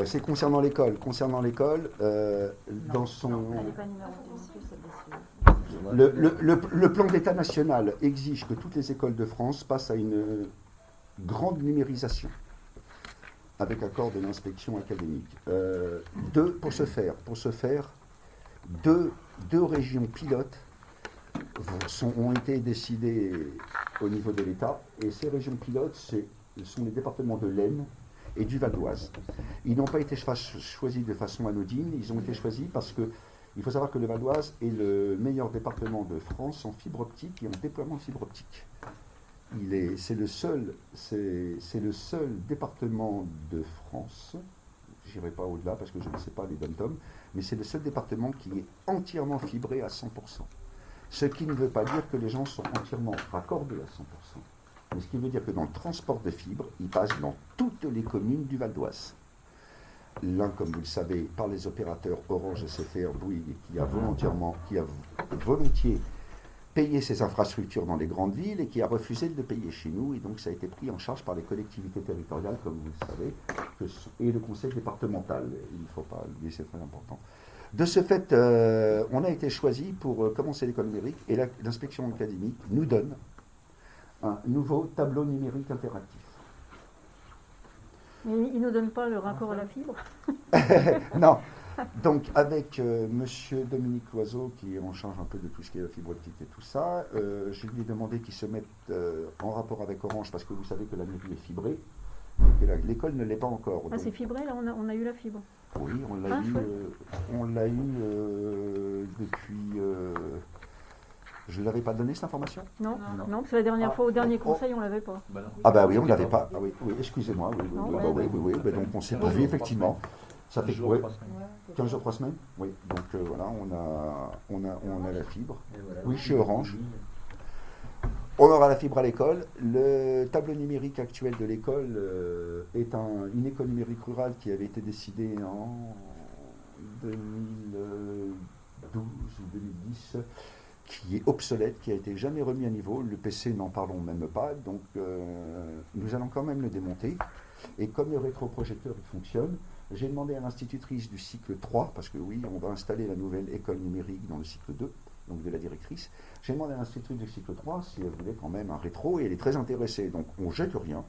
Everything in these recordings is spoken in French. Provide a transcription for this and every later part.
C'est concernant l'école. Dans son... Elle n'est pas numéro 2 non plus, celle-ci. Le plan d'État national exige que toutes les écoles de France passent à une grande numérisation, avec accord de l'inspection académique. Pour ce faire, deux régions pilotes ont été décidées au niveau de l'État, et ces régions pilotes sont les départements de l'Aisne et du Val d'Oise. Ils n'ont pas été choisis de façon anodine, ils ont été choisis parce que il faut savoir que le Val d'Oise est le meilleur département de France en fibre optique et en déploiement de fibre optique. C'est le seul département de France, je n'irai pas au-delà parce que je ne sais pas les dom-toms, mais c'est le seul département qui est entièrement fibré à 100%. Ce qui ne veut pas dire que les gens sont entièrement raccordés à 100%. Mais ce qui veut dire que dans le transport de fibres, il passe dans toutes les communes du Val d'Oise. L'un, comme vous le savez, par les opérateurs Orange, SFR, Bouygues, qui a volontiers payé ses infrastructures dans les grandes villes et qui a refusé de le payer chez nous. Et donc ça a été pris en charge par les collectivités territoriales, comme vous le savez, et le conseil départemental. Il ne faut pas l'oublier, c'est très important. De ce fait, on a été choisi pour commencer l'école numérique et l'inspection académique nous donne un nouveau tableau numérique interactif. Mais il ne nous donne pas le raccord à la fibre. Non. Donc, avec monsieur Dominique Loiseau, qui est en charge un peu de tout ce qui est fibre optique et tout ça, je lui ai demandé qu'il se mette en rapport avec Orange, parce que vous savez que la mairie est fibrée, et que l'école ne l'est pas encore. Ah, c'est fibré, là, on a eu la fibre. Oui, on l'a eu depuis... je ne l'avais pas donné, cette information? Non, parce que la dernière fois, au dernier conseil, on ne l'avait pas. Ah bah oui, on ne l'avait pas. Ah, oui, excusez-moi. Oui, donc on s'est prévu, effectivement. Ça fait 15 jours, 3 semaines. Oui, donc voilà, on a la fibre. Oui, chez Orange. On aura la fibre à l'école. Le tableau numérique actuel de l'école est une école numérique rurale qui avait été décidée en 2012 ou 2010, qui est obsolète, qui a été jamais remis à niveau. Le PC, n'en parlons même pas. Donc nous allons quand même le démonter. Et comme le rétroprojecteur il fonctionne, j'ai demandé à l'institutrice du cycle 3, parce que oui, on va installer la nouvelle école numérique dans le cycle 2, donc de la directrice. J'ai demandé à l'institutrice du cycle 3 si elle voulait quand même un rétro, et elle est très intéressée. Donc on jette rien,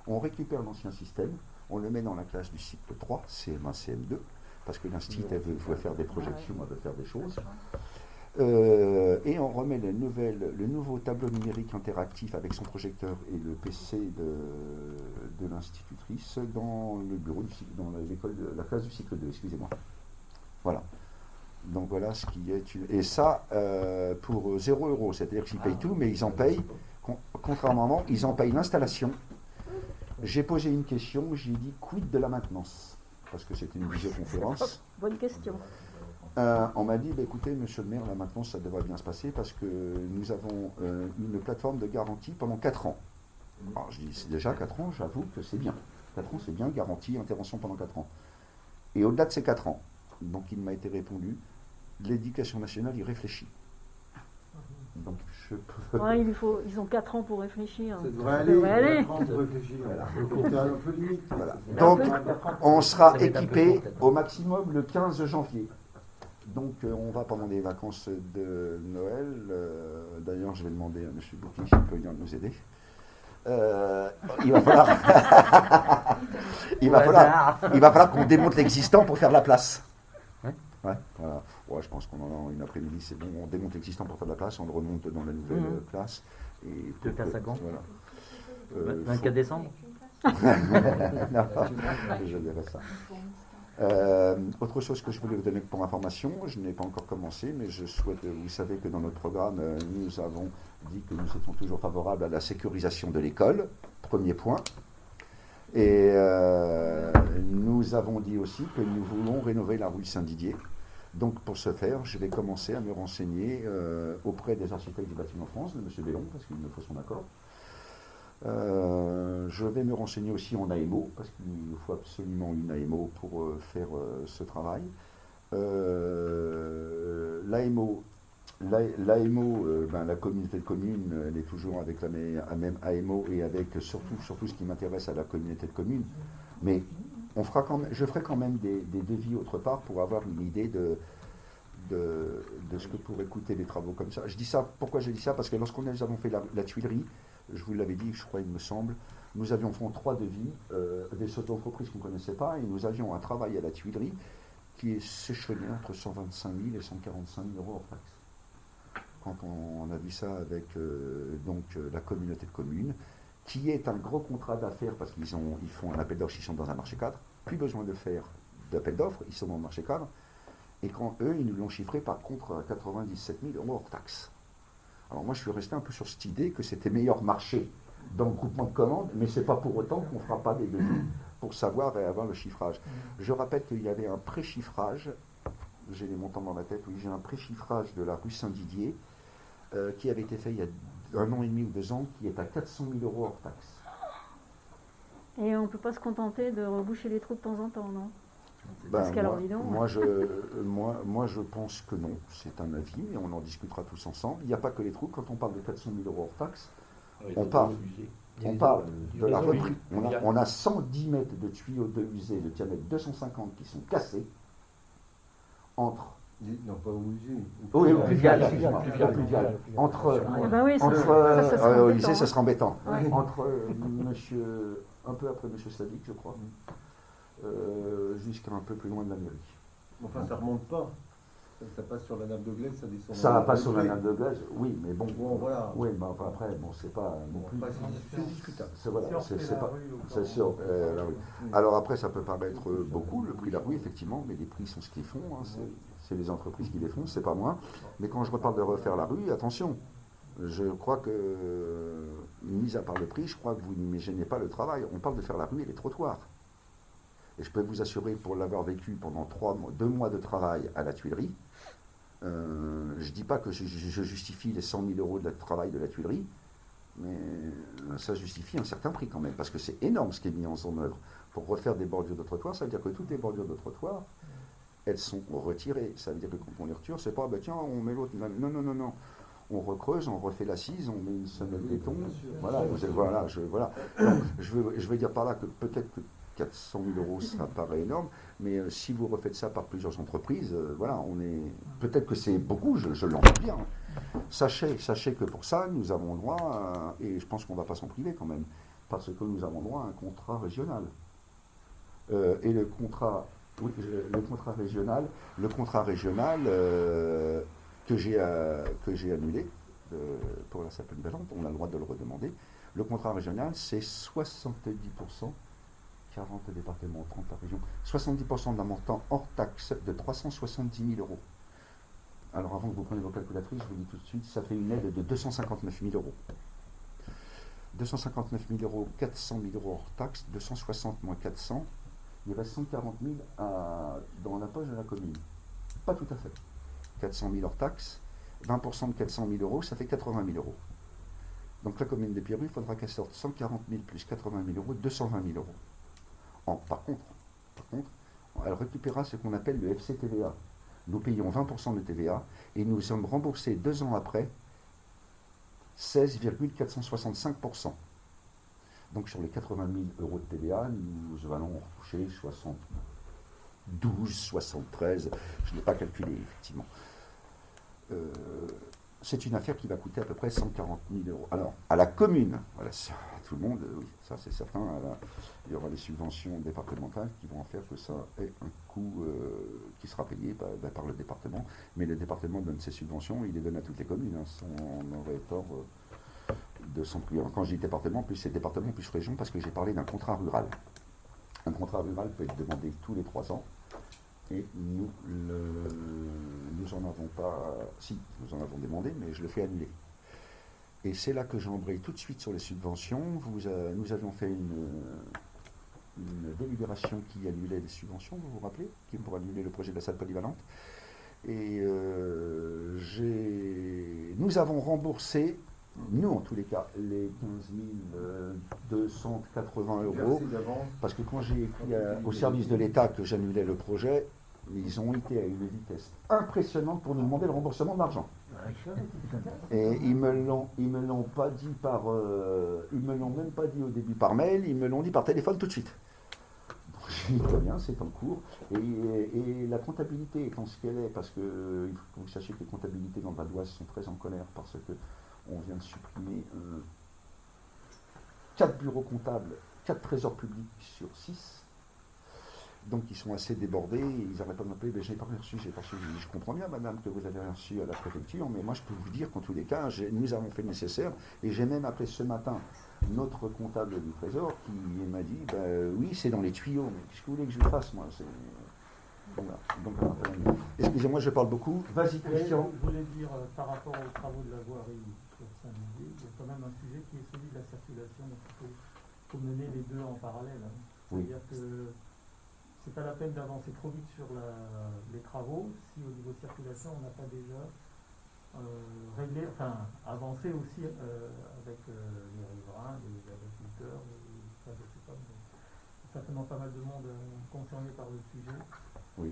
on récupère l'ancien système, on le met dans la classe du cycle 3, CM1, CM2, parce que l'institut, elle veut faire des projections, elle veut faire des choses. Et on remet le nouveau tableau numérique interactif avec son projecteur et le PC de l'institutrice dans le bureau dans l'école de la classe du cycle 2, excusez-moi. Voilà. Donc voilà ce qui est et ça pour 0 €, c'est-à-dire qu'ils payent tout, mais ils en payent, contrairement à moi, ils en payent l'installation. J'ai posé une question, j'ai dit quid de la maintenance, parce que c'était une visioconférence. Bonne question. On m'a dit, écoutez, monsieur le maire, la maintenance, ça devrait bien se passer parce que nous avons une plateforme de garantie pendant 4 ans. Alors je dis, c'est déjà 4 ans, j'avoue que c'est bien. 4 ans, c'est bien, garantie, intervention pendant 4 ans. Et au-delà de ces 4 ans, donc il m'a été répondu, l'éducation nationale y réfléchit. Donc je peux... Ouais, ils ont 4 ans pour réfléchir. Ça devrait aller. 4 ans pour réfléchir. C'est un peu limite. Voilà. Donc on sera équipé au maximum le 15 janvier. Donc on va pendant les vacances de Noël, d'ailleurs je vais demander à M. Bouki s'il peut venir nous aider. Il va falloir qu'on démonte l'existant pour faire la place. Ouais, voilà. Ouais, je pense qu'on en a une après-midi, c'est bon, on démonte l'existant pour faire la place, on le remonte dans la nouvelle classe. Et de classe à quand voilà. 24 décembre. Non, je dirais ça. Autre chose que je voulais vous donner pour information, je n'ai pas encore commencé, mais je souhaite, vous savez que dans notre programme, nous avons dit que nous étions toujours favorables à la sécurisation de l'école, premier point. Et nous avons dit aussi que nous voulons rénover la rue Saint-Didier. Donc pour ce faire, je vais commencer à me renseigner auprès des architectes du bâtiment France, de M. Béon, parce qu'il me faut son accord. Je vais me renseigner aussi en AMO, parce qu'il nous faut absolument une AMO pour faire ce travail. L'AMO, la communauté de communes, elle est toujours avec la même AMO et avec surtout ce qui m'intéresse à la communauté de communes. Mais je ferai quand même des devis autre part pour avoir une idée de ce que pourraient coûter les travaux comme ça. Je dis ça, pourquoi je dis ça? Parce que lorsqu'on nous avons fait la tuilerie, je vous l'avais dit, je crois, il me semble, nous avions fait 3 devis, des entreprises qu'on ne connaissait pas, et nous avions un travail à la tuilerie qui s'échelonnait entre 125 000 et 145 000 euros hors taxe. Quand on a vu ça avec la communauté de communes, qui est un gros contrat d'affaires parce qu'ils font un appel d'offres, ils sont dans un marché cadre, plus besoin de faire d'appel d'offres, ils sont dans le marché cadre, et quand eux, ils nous l'ont chiffré par contre à 97 000 euros hors taxe. Alors moi, je suis resté un peu sur cette idée que c'était meilleur marché dans le groupement de commandes, mais ce n'est pas pour autant qu'on ne fera pas des devis pour savoir et avoir le chiffrage. Je rappelle qu'il y avait un pré-chiffrage, j'ai les montants dans la tête, oui, j'ai un pré-chiffrage de la rue Saint-Didier qui avait été fait il y a 1 an et demi ou 2 ans, qui est à 400 000 euros hors taxe. Et on ne peut pas se contenter de reboucher les trous de temps en temps, non? Ben, moi, je pense que non, c'est un avis, mais on en discutera tous ensemble. Il n'y a pas que les trous, quand on parle de 400 000 euros hors taxe, on parle de la reprise. On a 110 mètres de tuyaux de usés de diamètre 250 qui sont cassés entre... Non, pas au musée. Oui, au pluvial. Entre... au lycée, ça sera embêtant. Ouais. Entre monsieur... Un peu après monsieur Sadik, je crois. Jusqu'à un peu plus loin de la mairie. Enfin, ça ne remonte pas. Ça passe sur la nappe de glaise, ça descend. Ça passe sur la nappe de glaise, oui, mais bon. Voilà. Oui, mais enfin, après, c'est pas. C'est discutable. C'est sûr. Alors après, ça peut paraître beaucoup, le prix de la rue, effectivement, mais les prix sont ce qu'ils font. Hein, c'est les entreprises qui les font, c'est pas moi. Mais quand je reparle de refaire la rue, attention. Je crois que, mis à part le prix, je crois que vous n'imaginez pas le travail. On parle de faire la rue et les trottoirs. Et je peux vous assurer, pour l'avoir vécu pendant 2 mois de travail à la Tuilerie, je ne dis pas que je justifie les 100 000 euros de travail de la Tuilerie, mais ça justifie un certain prix quand même, parce que c'est énorme ce qui est mis en œuvre. Pour refaire des bordures de trottoir, ça veut dire que toutes les bordures de trottoir, elles sont retirées. Ça veut dire que quand on les retire, c'est pas, tiens, on met l'autre. Non. On recreuse, on refait l'assise, on met une semelle de béton. Voilà. Donc, je veux dire par là que peut-être que 400 000 euros, ça paraît énorme, mais si vous refaites ça par plusieurs entreprises, peut-être que c'est beaucoup, je l'entends bien. Sachez que pour ça, nous avons droit, et je pense qu'on ne va pas s'en priver quand même, parce que nous avons droit à un contrat régional. Et le contrat régional que j'ai annulé pour la salle polyvalente, on a le droit de le redemander. Le contrat régional, c'est 70%, 40 départements, 30 la région, 70% d'un montant hors taxe de 370 000 euros. Alors avant que vous preniez vos calculatrices, je vous dis tout de suite, ça fait une aide de 259 000 euros. 259 000 euros, 400 000 euros hors taxe, 260 moins 400, il reste 140 000 dans la poche de la commune. Pas tout à fait. 400 000 hors taxe, 20% de 400 000 euros, ça fait 80 000 euros. Donc la commune de Pierru, il faudra qu'elle sorte 140 000 plus 80 000 euros, 220 000 euros. Par contre, elle récupérera ce qu'on appelle le FCTVA. Nous payons 20% de TVA et nous sommes remboursés 2 ans après 16,465%. Donc sur les 80 000 euros de TVA, nous allons toucher 72, 73, je n'ai pas calculé effectivement. C'est une affaire qui va coûter à peu près 140 000 euros. Alors, à la commune, voilà, ça, tout le monde, oui, ça c'est certain, il y aura des subventions départementales qui vont en faire que ça ait un coût qui sera payé par le département. Mais le département donne ses subventions, il les donne à toutes les communes. Hein, on aurait tort de s'en priver. Quand je dis département, plus c'est département, plus région, parce que j'ai parlé d'un contrat rural. Un contrat rural peut être demandé tous les 3 ans. Et nous en avons pas, si, nous en avons demandé, mais je le fais annuler. Et c'est là que j'embraye tout de suite sur les subventions. Nous avions fait une délibération qui annulait les subventions, vous vous rappelez, qui pour annuler le projet de la salle polyvalente. Et nous avons remboursé, nous en tous les cas, les 15 280 euros, parce que quand j'ai écrit au service de l'État que j'annulais le projet, ils ont été à une vitesse impressionnante pour nous demander le remboursement de l'argent. Et ils me l'ont pas dit ils me l'ont même pas dit au début par mail, ils me l'ont dit par téléphone tout de suite. Très bien, c'est en cours. Et la comptabilité étant ce qu'elle est, parce que il faut que vous sachiez que les comptabilités dans le Val d'Oise sont très en colère parce que on vient de supprimer 4 bureaux comptables, 4 trésors publics sur 6. Donc ils sont assez débordés, ils n'arrêtent pas de m'appeler, je n'ai pas reçu, j'ai pas reçu. Je comprends bien madame que vous avez reçu à la préfecture, mais moi je peux vous dire qu'en tous les cas, nous avons fait le nécessaire, et j'ai même appelé ce matin notre comptable du Trésor qui m'a dit, oui c'est dans les tuyaux, mais qu'est-ce que vous voulez que je fasse moi? Voilà. Donc, excusez-moi, je parle beaucoup. Vas-y Christian. Je voulais dire par rapport aux travaux de la voirie sur Saint-Didier, il y a quand même un sujet qui est celui de la circulation, donc il faut mener les deux en parallèle. Hein. C'est-à-dire que c'est pas la peine d'avancer trop vite sur les travaux si au niveau circulation on n'a pas déjà réglé, enfin avancé aussi avec les riverains, les agriculteurs, enfin, je sais pas, mais certainement pas mal de monde concerné par le sujet. Oui.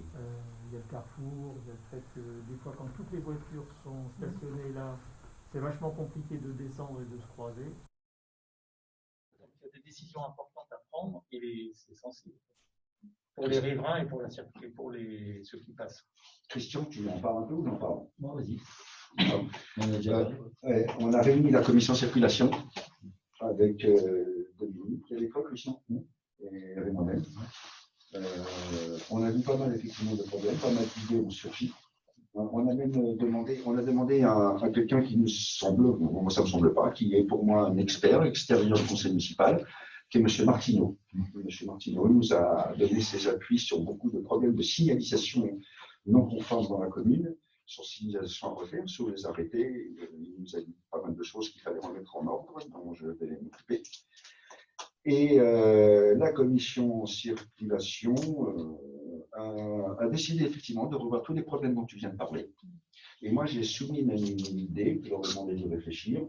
Il y a le carrefour, il y a le fait que des fois quand toutes les voitures sont stationnées là, c'est vachement compliqué de descendre et de se croiser. Il y a des décisions importantes à prendre et c'est sensible. Pour les riverains et pour ceux qui passent. Christian, tu en parles un peu ou n'en parles? Bon, vas-y. On a réuni la commission circulation avec Dominique, il y avait quoi, Christian? Et avec moi-même. On a vu pas mal effectivement de problèmes, pas mal d'idées ont surgi. On a même demandé à quelqu'un qui nous semble, moi ça ne me semble pas, qui est pour moi un expert extérieur du conseil municipal, qui est M. Martineau. M. Martineau nous a donné ses appuis sur beaucoup de problèmes de signalisation non conformes dans la commune, sur signalisation à refaire, sur les arrêtés. Il nous a dit pas mal de choses qu'il fallait remettre en ordre, dont je vais m'occuper. Et la commission circulation a décidé effectivement de revoir tous les problèmes dont tu viens de parler. Et moi, j'ai soumis même une idée, je leur ai demandé de réfléchir.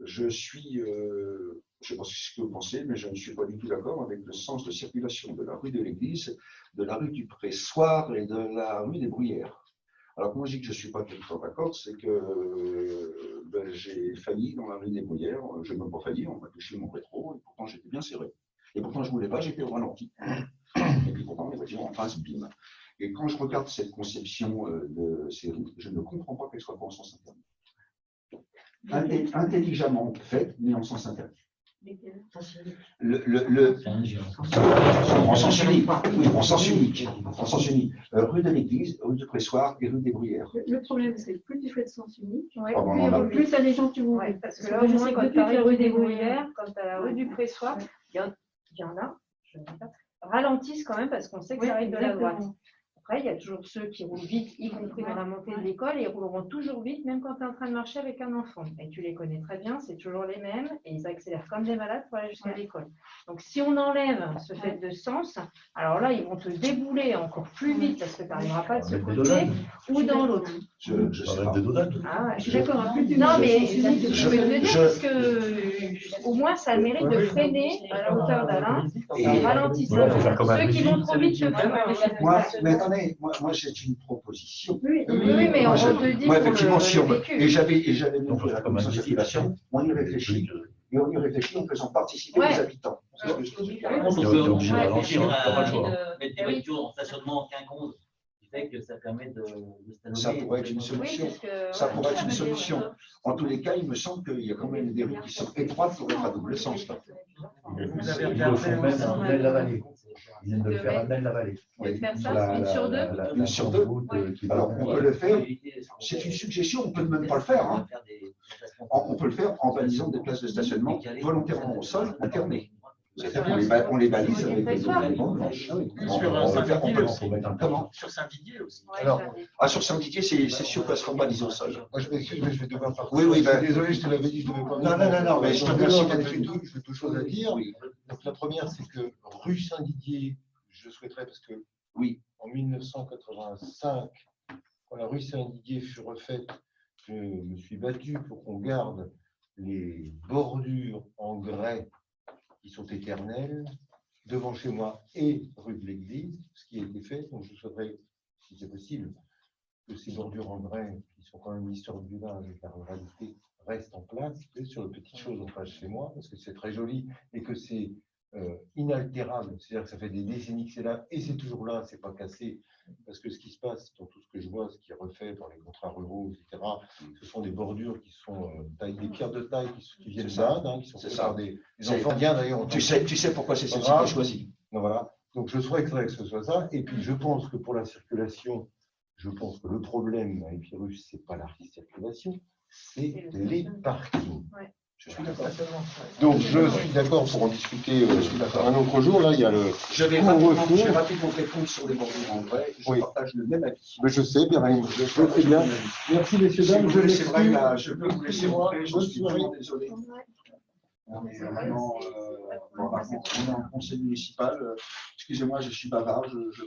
Je sais pas ce que vous pensez, mais je ne suis pas du tout d'accord avec le sens de circulation de la rue de l'Église, de la rue du Pressoir et de la rue des Bruyères. Alors, quand je dis que je ne suis pas tout le temps d'accord, c'est que j'ai failli dans la rue des Bruyères. Je ne m'ai pas failli, on m'a touché mon rétro, et pourtant j'étais bien serré. Et pourtant, je ne voulais pas, j'étais au ralenti. Et puis pourtant, les voitures en face, bim. Et quand je regarde cette conception de ces rues, je ne comprends pas qu'elle soit pas en sens interdit. Intelligemment faite, mais en sens interdit. En sens unique. Oui, en sens unique. En sens unique. Rue de l'Église, rue du Pressoir et rue des Bruyères. Le problème, c'est que plus tu fais de sens unique, Plus t'as des gens qui vont. ouais, parce que là, au moins, quand tu as la rue des Bruyères, quand tu as la rue du Pressoir, il y en a, je ne sais pas, ralentissent quand même parce qu'on sait que ça arrive de la droite. Après, il y a toujours ceux qui roulent vite, y compris dans la montée de l'école, et ils rouleront toujours vite, même quand tu es en train de marcher avec un enfant. Et tu les connais très bien, c'est toujours les mêmes, et ils accélèrent comme des malades pour aller jusqu'à l'école. Donc, si on enlève ce fait de sens, alors là, ils vont te débouler encore plus vite parce que tu n'arriveras pas de ce côté ou dans l'autre. Je sais pas. Ah ouais, je suis d'accord. Non, mais je vais te le dire parce que au moins, ça a le mérite de freiner à la hauteur d'Alain en ralentissant. Ceux qui vont trop vite, Mais attendez, moi c'est une proposition. Oui, mais on te dit. Moi, effectivement, si on veut. Et j'avais bien fait la commission de circulation, on y réfléchit. Et on y réfléchit en faisant participer les habitants. On peut ralentir, on n'a pas le choix. Mettre des voitures en stationnement en quinconce, qui fait que ça permet de stationner. Ça pourrait être une solution. Ça pourrait être une solution. En tous les cas, il me semble qu'il y a quand même des rues qui sont étroites pour être à double sens. Vous avez Ils le font même à Nel-la-Vallée. Ils viennent de le faire à Nel-la-vallée. De faire ça, une sur deux. Une sur deux. Alors, on peut le faire. C'est une suggestion, on ne peut même pas le faire. Hein. On peut le faire en balisant des places de stationnement volontairement au sol, internées. C'est-à-dire qu'on les balise avec des documents blanches. Sur Saint-Didier aussi. Sur Saint-Didier, c'est sûr qu'elles seront balisées au sol. Moi, je m'excuse, mais je vais devoir partir. Oui, je suis désolé, je te l'avais dit, je ne devais pas. Non, mais je te remercie d'être venu. J'ai deux choses à dire. Donc, la première, c'est que rue Saint-Didier, je souhaiterais, parce que oui, en 1985, quand la rue Saint-Didier fut refaite, je me suis battu pour qu'on garde les bordures en grès qui sont éternelles devant chez moi et rue de l'Église, ce qui a été fait. Donc, je souhaiterais, si c'est possible, que ces bordures en grès, qui sont quand même l'histoire du village et de la ruralité, restent en place. Et sur les petites choses en face chez moi, parce que c'est très joli et que c'est inaltérable. C'est-à-dire que ça fait des décennies que c'est là et c'est toujours là, c'est pas cassé. Parce que ce qui se passe dans tout ce que je vois, ce qui est refait dans les contrats ruraux, etc., ce sont des bordures qui sont des pierres de taille qui viennent d'Inde, hein, qui sont faites par des enfants bien d'ailleurs. Tu sais pourquoi c'est celle-ci que j'ai choisi. Donc, voilà. Donc je souhaiterais que ce soit ça. Et puis je pense que pour la circulation, je pense que le problème avec Épirus, c'est pas la circulation, c'est les parkings. Ouais. Je suis d'accord. Donc je suis d'accord pour en discuter un autre jour. Là, il y a le. Je vais rapidement répondre sur les bordures en vrai. Je partage le même avis. Mais je sais, Birahim, je sais bien. Merci, messieurs, dames. Je peux vous laisser rentrer, je suis vraiment désolé. On est vraiment on est en conseil municipal. Excusez-moi, je suis bavard, je